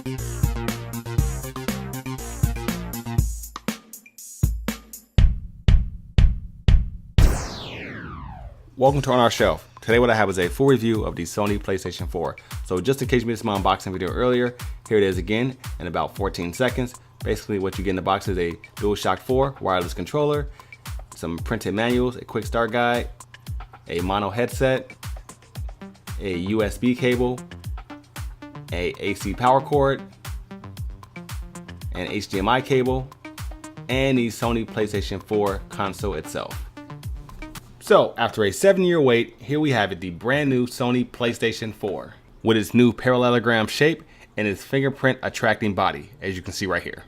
Welcome to On Our Shelf. Today what I have is a full review of the Sony PlayStation 4. So just in case you missed my unboxing video earlier, here it is again in about 14 seconds. Basically what you get in the box is a DualShock 4 wireless controller, some printed manuals, a quick start guide, a mono headset, a USB cable, a AC power cord, an HDMI cable, and the Sony PlayStation 4 console itself. So, after a 7-year wait, here we have it, the brand new Sony PlayStation 4, with its new parallelogram shape and its fingerprint attracting body, as you can see right here.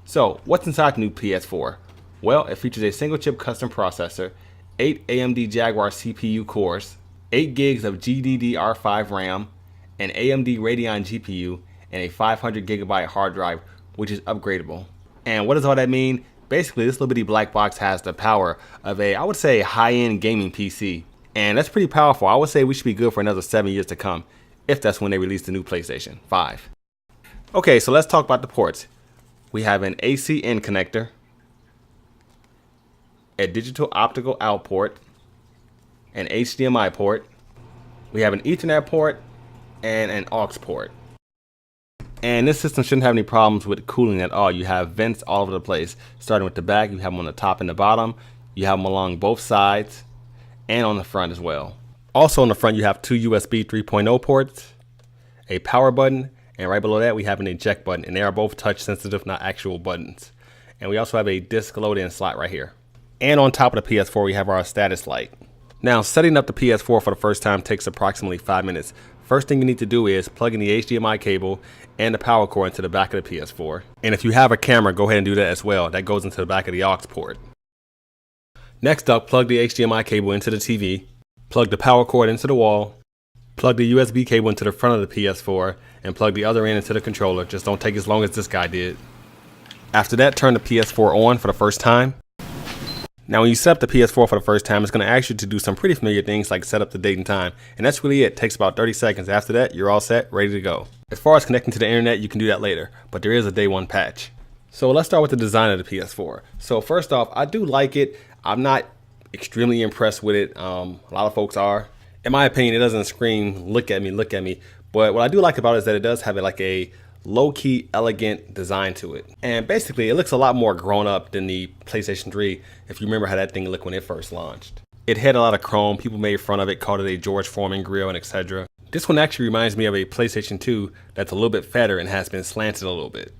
So, what's inside the new PS4? Well, it features a single chip custom processor, 8 AMD Jaguar CPU cores, 8 gigs of GDDR5 RAM, an AMD Radeon GPU, and a 500 gigabyte hard drive, which is upgradable. And what does all that mean? Basically, this little bitty black box has the power of a, I would say, high-end gaming PC. And that's pretty powerful. I would say we should be good for another 7 years to come, if that's when they release the new PlayStation 5. Okay, so let's talk about the ports. We have an AC in connector, a digital optical out port, an HDMI port, we have an Ethernet port, and an aux port. And this system shouldn't have any problems with cooling at all. You have vents all over the place. Starting with the back, you have them on the top and the bottom. You have them along both sides and on the front as well. Also on the front, you have 2 USB 3.0 ports, a power button, and right below that, we have an eject button. And they are both touch sensitive, not actual buttons. And we also have a disc load-in slot right here. And on top of the PS4, we have our status light. Now, setting up the PS4 for the first time takes approximately 5 minutes. First thing you need to do is plug in the HDMI cable and the power cord into the back of the PS4. And if you have a camera, go ahead and do that as well. That goes into the back of the aux port. Next up, plug the HDMI cable into the TV, plug the power cord into the wall, plug the USB cable into the front of the PS4, and plug the other end into the controller. Just don't take as long as this guy did. After that, turn the PS4 on for the first time. Now when you set up the PS4 for the first time, it's going to ask you to do some pretty familiar things like set up the date and time. And that's really it. It takes about 30 seconds. After that, you're all set, ready to go. As far as connecting to the internet, you can do that later, but there is a day one patch. So let's start with the design of the PS4. So first off, I do like it. I'm not extremely impressed with it. A lot of folks are. In my opinion, it doesn't scream, look at me, look at me. But what I do like about it is that it does have like a low-key, elegant design to it. And basically, it looks a lot more grown up than the PlayStation 3, if you remember how that thing looked when it first launched. It had a lot of chrome, people made fun of it, called it a George Foreman grill, and etc. This one actually reminds me of a PlayStation 2 that's a little bit fatter and has been slanted a little bit.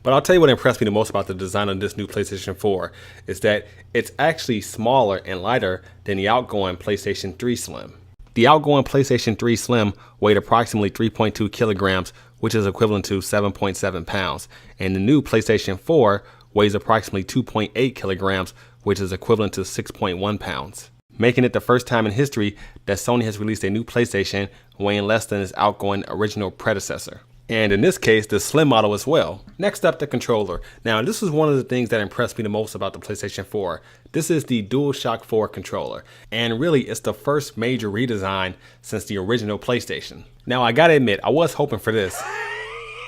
But I'll tell you what impressed me the most about the design of this new PlayStation 4 is that it's actually smaller and lighter than the outgoing PlayStation 3 Slim. The outgoing PlayStation 3 Slim weighed approximately 3.2 kilograms, which is equivalent to 7.7 pounds. And the new PlayStation 4 weighs approximately 2.8 kilograms, which is equivalent to 6.1 pounds. Making it the first time in history that Sony has released a new PlayStation weighing less than its outgoing original predecessor. And in this case, the Slim model as well. Next up, the controller. Now, this is one of the things that impressed me the most about the PlayStation 4. This is the DualShock 4 controller. And really, it's the first major redesign since the original PlayStation. Now, I gotta admit, I was hoping for this.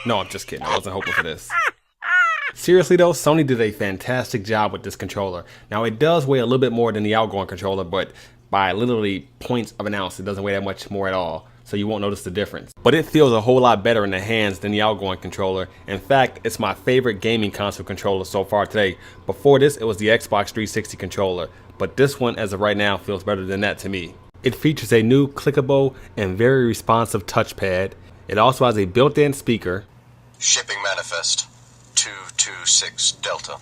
No, I'm just kidding. I wasn't hoping for this. Seriously though, Sony did a fantastic job with this controller. Now, it does weigh a little bit more than the outgoing controller, but by literally points of an ounce, it doesn't weigh that much more at all. So you won't notice the difference. But it feels a whole lot better in the hands than the outgoing controller. In fact, it's my favorite gaming console controller so far today. Before this, it was the Xbox 360 controller, but this one, as of right now, feels better than that to me. It features a new clickable and very responsive touchpad. It also has a built-in speaker, shipping manifest 226 Delta,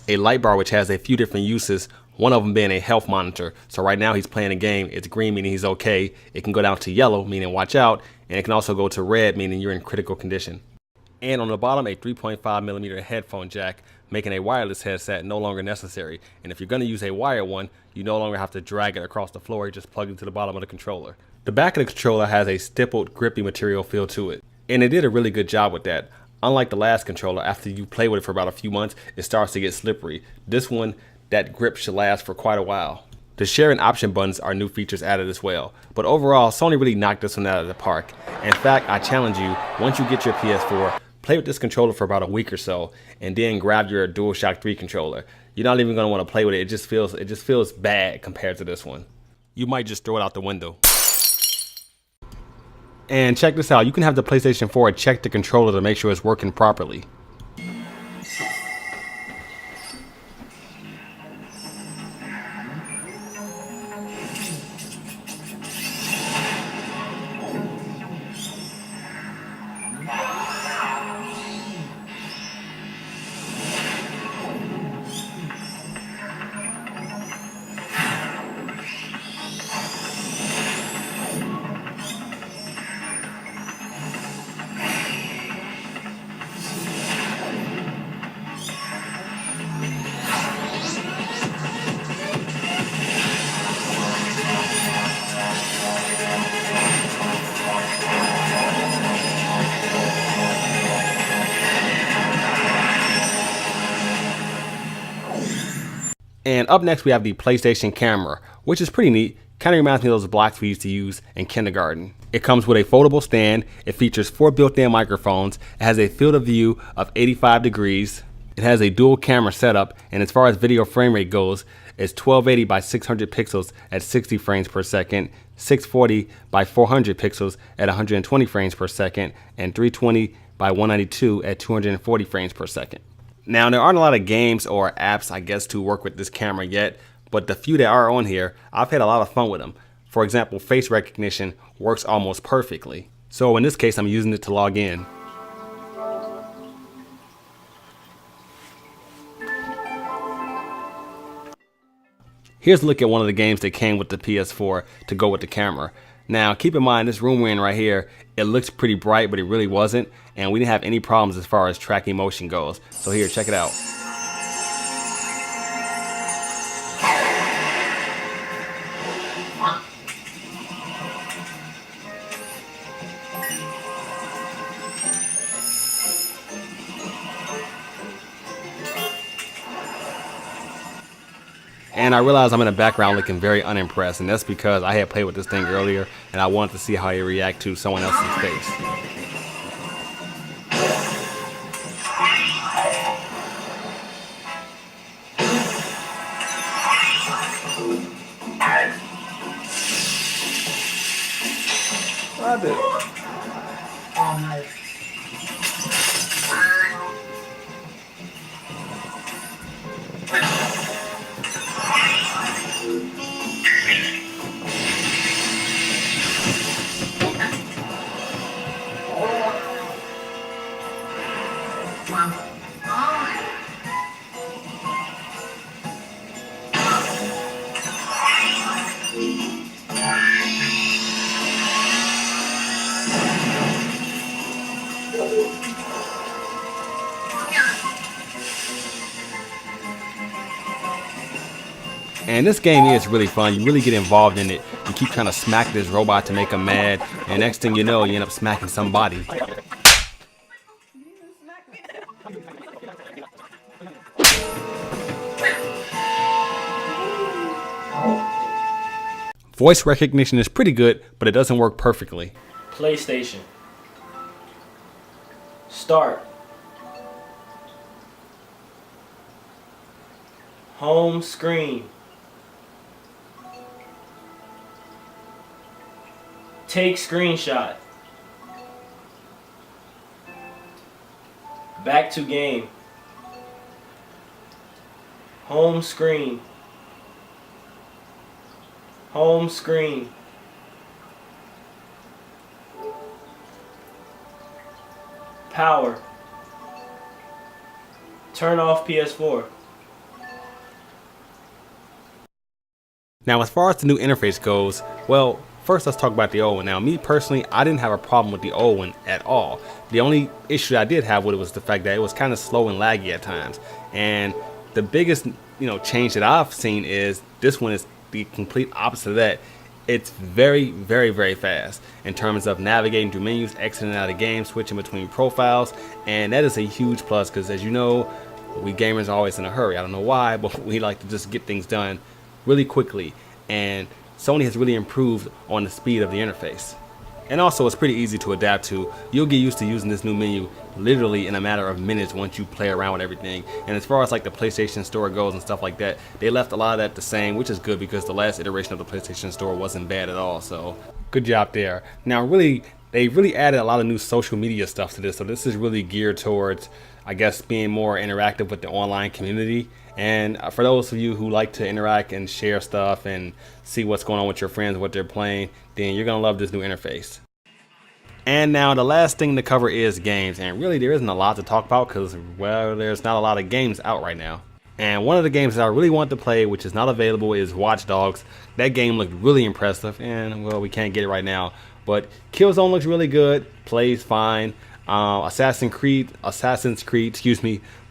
a light bar which has a few different uses, one of them being a health monitor. So right now he's playing a game, it's green meaning he's okay, it can go down to yellow meaning watch out, and it can also go to red meaning you're in critical condition. And on the bottom, a 3.5mm headphone jack, making a wireless headset no longer necessary. And if you're going to use a wired one, you no longer have to drag it across the floor, you just plug it to the bottom of the controller. The back of the controller has a stippled grippy material feel to it, and it did a really good job with that. Unlike the last controller, after you play with it for about a few months, it starts to get slippery. This one, that grip should last for quite a while. The share and option buttons are new features added as well. But overall, Sony really knocked this one out of the park. In fact, I challenge you, once you get your PS4, play with this controller for about a week or so, and then grab your DualShock 3 controller. You're not even going to want to play with it. It just feels bad compared to this one. You might just throw it out the window. And check this out, you can have the PlayStation 4 check the controller to make sure it's working properly. And up next we have the PlayStation camera, which is pretty neat. Kind of reminds me of those blocks we used to use in kindergarten. It comes with a foldable stand. It features 4 built-in microphones. It has a field of view of 85 degrees. It has a dual camera setup, and as far as video frame rate goes, it's 1280 by 600 pixels at 60 frames per second, 640 by 400 pixels at 120 frames per second, and 320 by 192 at 240 frames per second. Now, there aren't a lot of games or apps, I guess, to work with this camera yet, but the few that are on here, I've had a lot of fun with them. For example, face recognition works almost perfectly. So in this case, I'm using it to log in. Here's a look at one of the games that came with the PS4 to go with the camera. Now, keep in mind, this room we're in right here, it looks pretty bright, but it really wasn't. And we didn't have any problems as far as tracking motion goes. So here, check it out. And I realize I'm in the background looking very unimpressed, and that's because I had played with this thing earlier and I wanted to see how it react to someone else's face. I did. And this game is really fun. You really get involved in it. You keep trying to smack this robot to make him mad, and next thing you know, you end up smacking somebody. Voice recognition is pretty good, but it doesn't work perfectly. PlayStation. Start. Home screen. Take screenshot. Back to game. Home screen. Home screen. Power. Turn off PS4. Now, as far as the new interface goes, well, first let's talk about the old one. Now, me personally, I didn't have a problem with the old one at all. The only issue I did have with it was the fact that it was kind of slow and laggy at times. And the biggest, change that I've seen is this one is the complete opposite of that. It's very, very, very fast in terms of navigating through menus, exiting out of games, switching between profiles, and that is a huge plus because, as you know, we gamers are always in a hurry. I don't know why, but we like to just get things done really quickly, and Sony has really improved on the speed of the interface. And also, it's pretty easy to adapt to. You'll get used to using this new menu literally in a matter of minutes once you play around with everything. And as far as like the PlayStation Store goes and stuff like that, they left a lot of that the same, which is good because the last iteration of the PlayStation Store wasn't bad at all. So good job there. Now, they really added a lot of new social media stuff to this. So this is really geared towards, I guess, being more interactive with the online community. And for those of you who like to interact and share stuff and see what's going on with your friends, what they're playing, then you're gonna love this new interface. And now the last thing to cover is games, and really there isn't a lot to talk about because, well, there's not a lot of games out right now. And one of the games that I really want to play, which is not available, is Watch Dogs. That game looked really impressive, and well, we can't get it right now. But Killzone looks really good, plays fine. Assassin's Creed,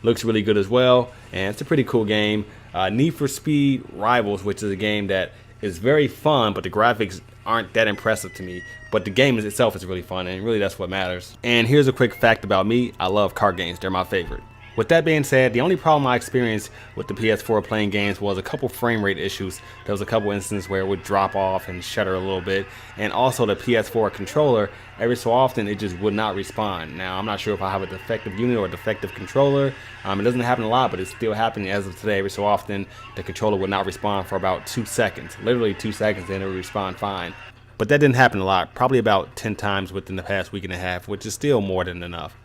looks really good as well, and it's a pretty cool game. Need for Speed Rivals, which is a game that is very fun, but the graphics aren't that impressive to me. But the game itself is really fun, and really that's what matters. And here's a quick fact about me: I love car games; they're my favorite. With that being said, the only problem I experienced with the PS4 playing games was a couple frame rate issues. There was a couple instances where it would drop off and shudder a little bit, and also the PS4 controller, every so often it just would not respond. Now, I'm not sure if I have a defective unit or a defective controller. It doesn't happen a lot, but it's still happening as of today. Every so often the controller would not respond for about 2 seconds, literally 2 seconds, and it would respond fine. But that didn't happen a lot, probably about 10 times within the past week and a half, which is still more than enough.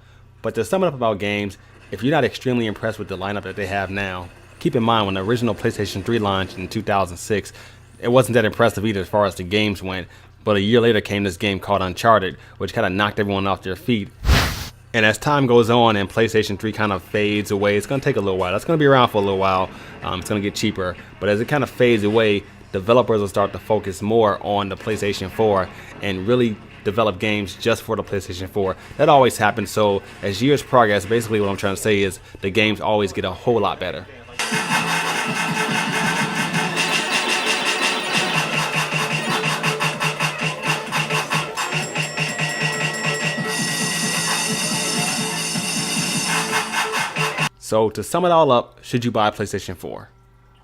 But to sum it up about games, if you're not extremely impressed with the lineup that they have now, keep in mind when the original PlayStation 3 launched in 2006, it wasn't that impressive either as far as the games went. But a year later came this game called Uncharted, which kind of knocked everyone off their feet. And as time goes on and PlayStation 3 kind of fades away, it's going to take a little while. It's going to be around for a little while. It's going to get cheaper. But as it kind of fades away, developers will start to focus more on the PlayStation 4 and really develop games just for the PlayStation 4. That always happens. So as years progress, basically what I'm trying to say is the games always get a whole lot better. So to sum it all up, should you buy a PlayStation 4?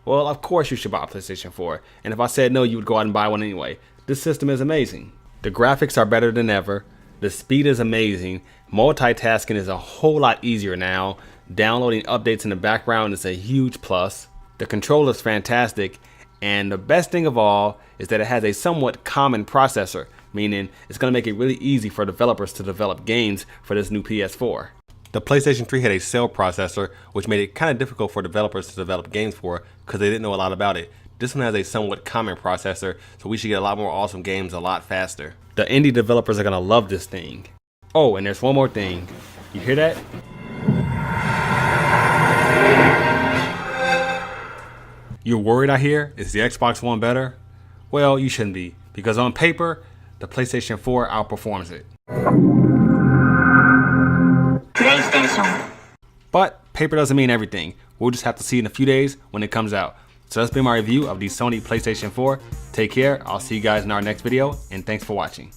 Well, of course you should buy a PlayStation 4. And if I said no, you would go out and buy one anyway. This system is amazing. The graphics are better than ever. The speed is amazing. Multitasking is a whole lot easier now. Downloading updates in the background is a huge plus. The controller is fantastic. And the best thing of all is that it has a somewhat common processor, meaning it's going to make it really easy for developers to develop games for this new PS4. The PlayStation 3 had a cell processor, which made it kind of difficult for developers to develop games for because they didn't know a lot about it. This one has a somewhat common processor, so we should get a lot more awesome games a lot faster. The indie developers are going to love this thing. Oh, and there's one more thing. You hear that? You're worried, I hear? Is the Xbox One better? Well, you shouldn't be, because on paper, the PlayStation 4 outperforms it. PlayStation. But paper doesn't mean everything. We'll just have to see in a few days when it comes out. So that's been my review of the Sony PlayStation 4. Take care. I'll see you guys in our next video, and thanks for watching.